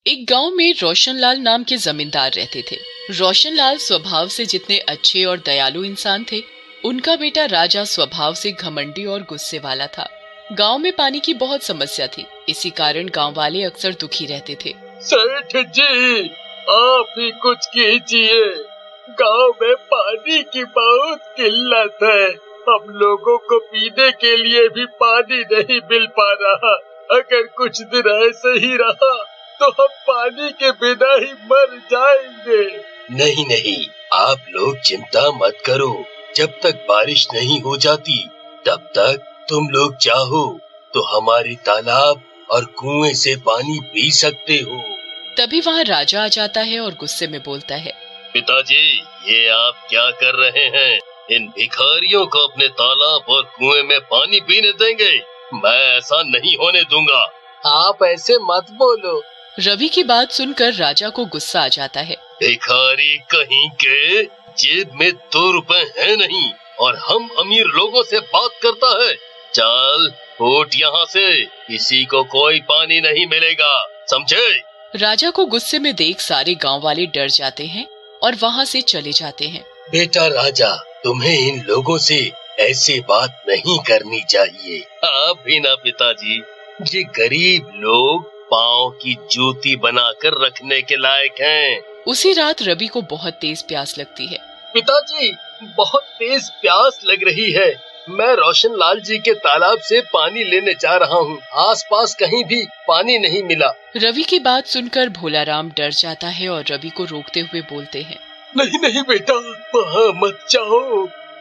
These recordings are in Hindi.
एक गांव में रोशनलाल नाम के जमींदार रहते थे। रोशनलाल स्वभाव से जितने अच्छे और दयालु इंसान थे, उनका बेटा राजा स्वभाव से घमंडी और गुस्से वाला था। गांव में पानी की बहुत समस्या थी, इसी कारण गांव वाले अक्सर दुखी रहते थे। सेठ जी, आप ही कुछ कीजिए, गांव में पानी की बहुत किल्लत है। हम लोगों को पीने के लिए भी पानी नहीं मिल पा रहा। अगर कुछ दिन ऐसे ही रहा तो हम पानी के बिना ही मर जाएंगे। नहीं नहीं, आप लोग चिंता मत करो। जब तक बारिश नहीं हो जाती तब तक तुम लोग चाहो तो हमारे तालाब और कुएं से पानी पी सकते हो। तभी वहाँ राजा आ जाता है और गुस्से में बोलता है, पिताजी, ये आप क्या कर रहे हैं? इन भिखारियों को अपने तालाब और कुएं में पानी पीने देंगे? मैं ऐसा नहीं होने दूंगा। आप ऐसे मत बोलो। रवि की बात सुनकर राजा को गुस्सा आ जाता है। भिखारी कहीं के, जेब में 2 रुपए है नहीं और हम अमीर लोगों से बात करता है। चल उठ यहाँ से, किसी को कोई पानी नहीं मिलेगा, समझे? राजा को गुस्से में देख सारे गांव वाले डर जाते हैं और वहाँ से चले जाते हैं। बेटा राजा, तुम्हें इन लोगों से ऐसे बात नहीं करनी चाहिए। आप भी ना पिताजी, ये गरीब लोग पाँव की जूती बनाकर रखने के लायक हैं। उसी रात रवि को बहुत तेज प्यास लगती है। पिताजी, बहुत तेज प्यास लग रही है। मैं रोशनलाल जी के तालाब से पानी लेने जा रहा हूँ। आसपास कहीं भी पानी नहीं मिला। रवि की बात सुनकर भोलाराम डर जाता है और रवि को रोकते हुए बोलते हैं, नहीं नहीं बेटा, वहाँ मत जाओ।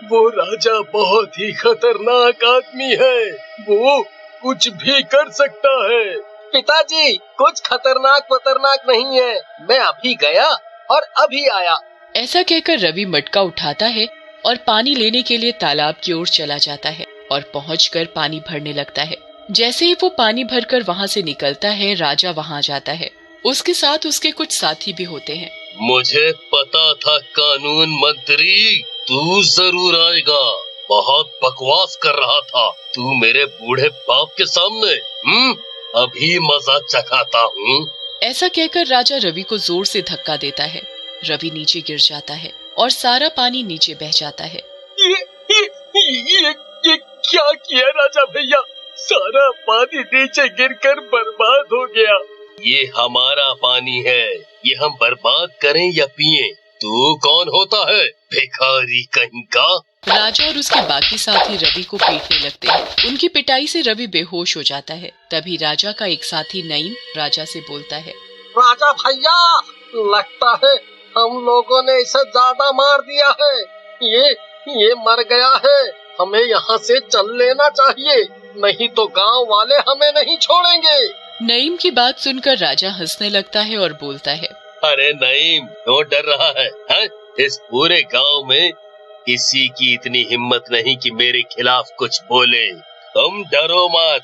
वो राजा बहुत ही खतरनाक आदमी है। वो कुछ भी कर सकता है। पिताजी, कुछ खतरनाक नहीं है। मैं अभी गया और अभी आया। ऐसा कहकर रवि मटका उठाता है और पानी लेने के लिए तालाब की ओर चला जाता है और पहुंचकर पानी भरने लगता है। जैसे ही वो पानी भरकर वहाँ से निकलता है, राजा वहाँ जाता है। उसके साथ उसके कुछ साथी भी होते हैं। मुझे पता था कानून मंत्री तू जरूर आएगा। बहुत बकवास कर रहा था तू मेरे बूढ़े बाप के सामने। अभी मजा चखाता हूँ। ऐसा कहकर राजा रवि को जोर से धक्का देता है। रवि नीचे गिर जाता है और सारा पानी नीचे बह जाता है। ये क्या किया राजा भैया? सारा पानी नीचे गिरकर बर्बाद हो गया। ये हमारा पानी है, ये हम बर्बाद करें या पिएं? तू कौन होता है, भिखारी कहीं का? राजा और उसके बाकी साथी रवि को पीटने लगते हैं। उनकी पिटाई से रवि बेहोश हो जाता है। तभी राजा का एक साथी नईम राजा से बोलता है, राजा भैया, लगता है हम लोगों ने इसे ज्यादा मार दिया है। ये मर गया है। हमें यहाँ से चल लेना चाहिए, नहीं तो गांव वाले हमें नहीं छोड़ेंगे। नईम की बात सुनकर राजा हंसने लगता है और बोलता है, अरे नईम, क्यों डर रहा है? इस पूरे गांव में किसी की इतनी हिम्मत नहीं कि मेरे खिलाफ कुछ बोले। तुम डरो मत।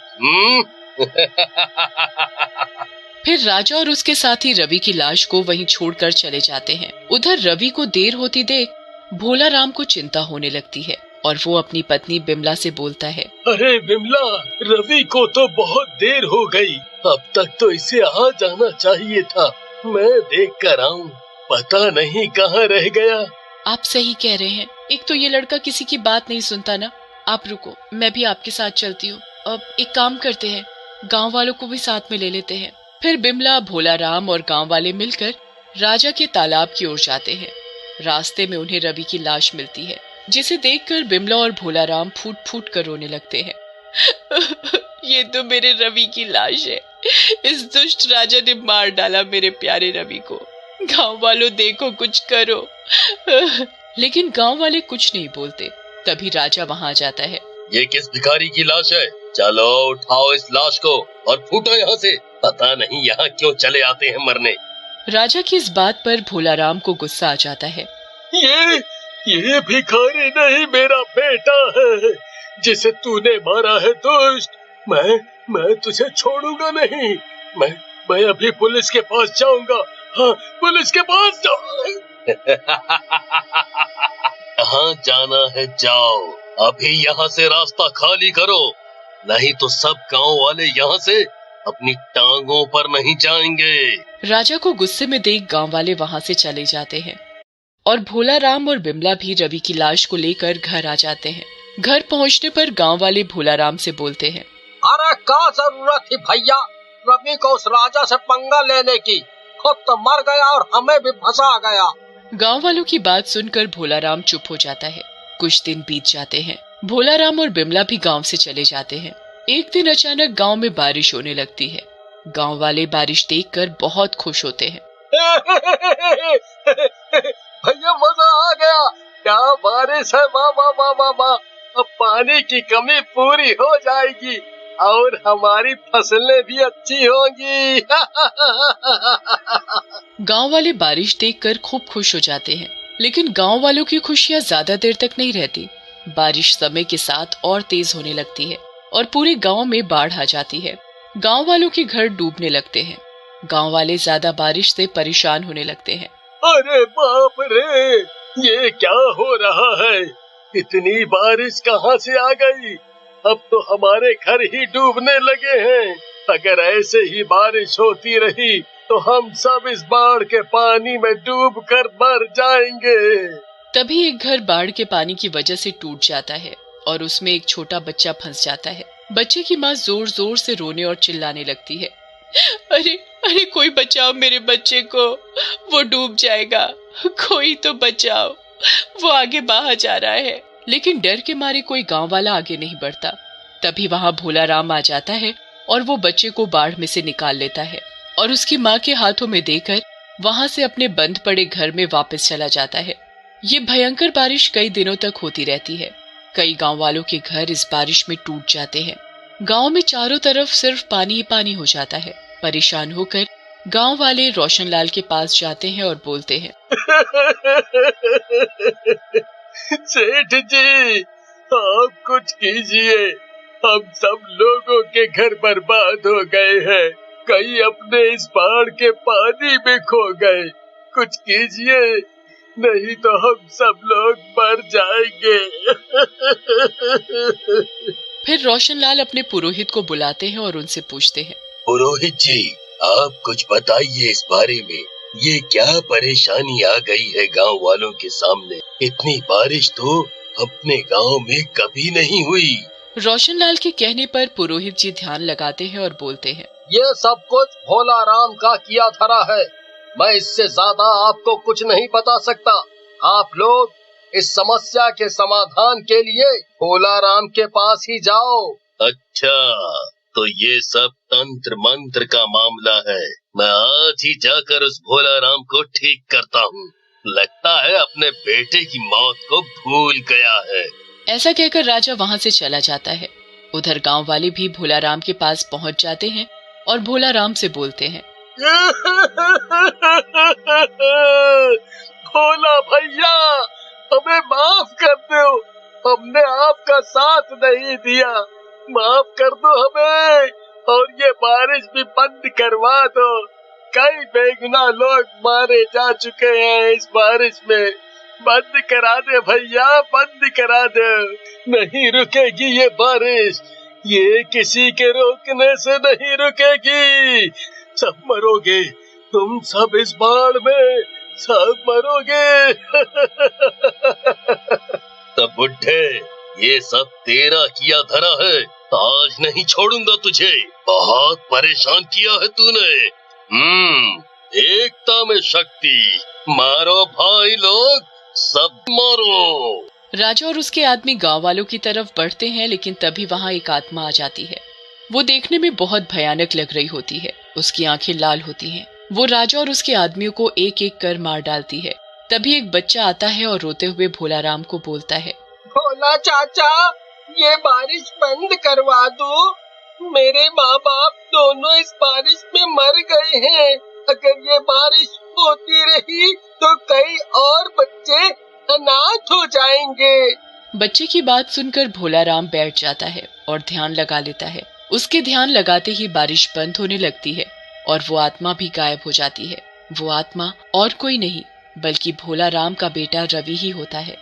फिर राजा और उसके साथी रवि की लाश को वहीं छोड़कर चले जाते हैं। उधर रवि को देर होती देख भोलाराम को चिंता होने लगती है और वो अपनी पत्नी बिमला से बोलता है, अरे बिमला, रवि को तो बहुत देर हो गई। अब तक तो इसे आ जाना चाहिए था। मैं देख कर आऊं, पता नहीं कहाँ रह गया। आप सही कह रहे हैं। एक तो ये लड़का किसी की बात नहीं सुनता ना। आप रुको, मैं भी आपके साथ चलती हूँ। अब एक काम करते हैं, गांव वालों को भी साथ में ले लेते हैं। फिर बिमला, भोलाराम और गांव वाले मिलकर राजा के तालाब की ओर जाते हैं। रास्ते में उन्हें रवि की लाश मिलती है, जिसे देखकर बिमला और भोलाराम फूट फूट कर रोने लगते हैं। ये तो मेरे रवि की लाश है। इस दुष्ट राजा ने मार डाला मेरे प्यारे रवि को। गांव वालों, देखो, कुछ करो। लेकिन गांव वाले कुछ नहीं बोलते। तभी राजा वहां जाता है। ये किस भिखारी की लाश है? चलो उठाओ इस लाश को और फूटो यहाँ से। पता नहीं यहाँ क्यों चले आते हैं मरने। राजा की इस बात पर भोलाराम को गुस्सा आ जाता है। ये भिखारी नहीं, मेरा बेटा है, जिसे तूने मारा है दुष्ट। मैं तुझे छोड़ूंगा नहीं। मैं अभी पुलिस के पास जाऊंगा। हाँ, पुलिस के पास जाऊंगा। कहाँ जाना है जाओ, अभी यहाँ से रास्ता खाली करो, नहीं तो सब गांव वाले यहाँ से अपनी टांगों पर नहीं जाएंगे। राजा को गुस्से में देख गांव वाले वहां से चले जाते हैं और भोला राम और बिमला भी रवि की लाश को लेकर घर आ जाते हैं। घर पहुंचने पर गांव वाले भोला राम से बोलते हैं, अरे क्या जरूरत थी भैया रवि को उस राजा से पंगा लेने की, खुद तो मर गया और हमें भी फंसा गया। गांव वालों की बात सुनकर भोला राम चुप हो जाता है। कुछ दिन बीत जाते हैं। भोला राम और बिमला भी गांव से चले जाते हैं। एक दिन अचानक गांव में बारिश होने लगती है। गांव वाले बारिश देखकर बहुत खुश होते हैं। भैया मजा आ गया, क्या बारिश है, वाह वाह वाह वाह वाह। अब पानी की कमी पूरी हो जाएगी और हमारी फसलें भी अच्छी होंगी। गांव वाले बारिश देखकर खूब खुश हो जाते हैं, लेकिन गांव वालों की खुशियां ज्यादा देर तक नहीं रहती। बारिश समय के साथ और तेज होने लगती है और पूरे गांव में बाढ़ आ जाती है। गांव वालों के घर डूबने लगते हैं। गांव वाले ज्यादा बारिश से परेशान होने लगते हैं। अरे बाप रे, ये क्या हो रहा है, इतनी बारिश कहाँ से आ गई, अब तो हमारे घर ही डूबने लगे हैं। अगर ऐसे ही बारिश होती रही तो हम सब इस बाढ़ के पानी में डूब कर मर जाएंगे। तभी एक घर बाढ़ के पानी की वजह से टूट जाता है और उसमें एक छोटा बच्चा फंस जाता है। बच्चे की माँ जोर जोर से रोने और चिल्लाने लगती है, अरे अरे कोई बचाओ मेरे बच्चे को, वो डूब जाएगा, कोई तो बचाओ, वो आगे बहा जा रहा है। लेकिन डर के मारे कोई गांव वाला आगे नहीं बढ़ता। तभी वहां भोला राम आ जाता है और वो बच्चे को बाढ़ में से निकाल लेता है और उसकी माँ के हाथों में देकर वहां से अपने बंद पड़े घर में वापस चला जाता है। ये भयंकर बारिश कई दिनों तक होती रहती है। कई गांव वालों के घर इस बारिश में टूट जाते हैं। गांव में चारों तरफ सिर्फ पानी ही पानी हो जाता है। परेशान होकर गांव वाले रोशनलाल के पास जाते हैं और बोलते हैं, सेठ जी, आप कुछ कीजिए, हम सब लोगों के घर बर्बाद हो गए हैं, कई अपने इस बाढ़ के पानी में खो गए, कुछ कीजिए नहीं तो हम सब लोग मर जाएंगे। फिर रोशनलाल अपने पुरोहित को बुलाते हैं और उनसे पूछते हैं, पुरोहित जी, आप कुछ बताइए इस बारे में, ये क्या परेशानी आ गई है गांव वालों के सामने, इतनी बारिश तो अपने गांव में कभी नहीं हुई। रोशनलाल के कहने पर पुरोहित जी ध्यान लगाते हैं और बोलते हैं, ये सब कुछ भोला राम का किया धरा है, मैं इससे ज्यादा आपको कुछ नहीं बता सकता। आप लोग इस समस्या के समाधान के लिए भोला राम के पास ही जाओ। अच्छा, तो ये सब तंत्र मंत्र का मामला है, मैं आज ही जाकर उस भोला राम को ठीक करता हूँ, लगता है अपने बेटे की मौत को भूल गया है। ऐसा कहकर राजा वहाँ से चला जाता है। उधर गांव वाले भी भोला राम के पास पहुँच जाते हैं और भोला राम से बोलते हैं, भोला भैया, हमें माफ कर दो, हमने आपका साथ नहीं दिया, माफ कर दो हमें और ये बारिश भी बंद करवा दो, कई बेगुनाह लोग मारे जा चुके हैं इस बारिश में, बंद करा दे भैया, बंद करा दे, नहीं रुकेगी ये बारिश, ये किसी के रोकने से नहीं रुकेगी, सब मरोगे, तुम सब इस बाढ़ में सब मरोगे। तब बुढ़े, ये सब तेरा किया धरा है, आज नहीं छोड़ूंगा तुझे, बहुत परेशान किया है तूने। एकता में शक्ति, मारो भाई लोग, सब मारो। राजा और उसके आदमी गांव वालों की तरफ बढ़ते हैं, लेकिन तभी वहां एक आत्मा आ जाती है। वो देखने में बहुत भयानक लग रही होती है, उसकी आंखें लाल होती हैं। वो राजा और उसके आदमियों को एक एक कर मार डालती है। तभी एक बच्चा आता है और रोते हुए भोला राम को बोलता है, भोला चाचा, ये बारिश बंद करवा दो, मेरे माँ बाप दोनों इस बारिश में मर गए हैं, अगर ये बारिश होती रही तो कई और बच्चे अनाथ हो जाएंगे। बच्चे की बात सुनकर भोला राम बैठ जाता है और ध्यान लगा लेता है। उसके ध्यान लगाते ही बारिश बंद होने लगती है और वो आत्मा भी गायब हो जाती है। वो आत्मा और कोई नहीं बल्कि भोला राम का बेटा रवि ही होता है।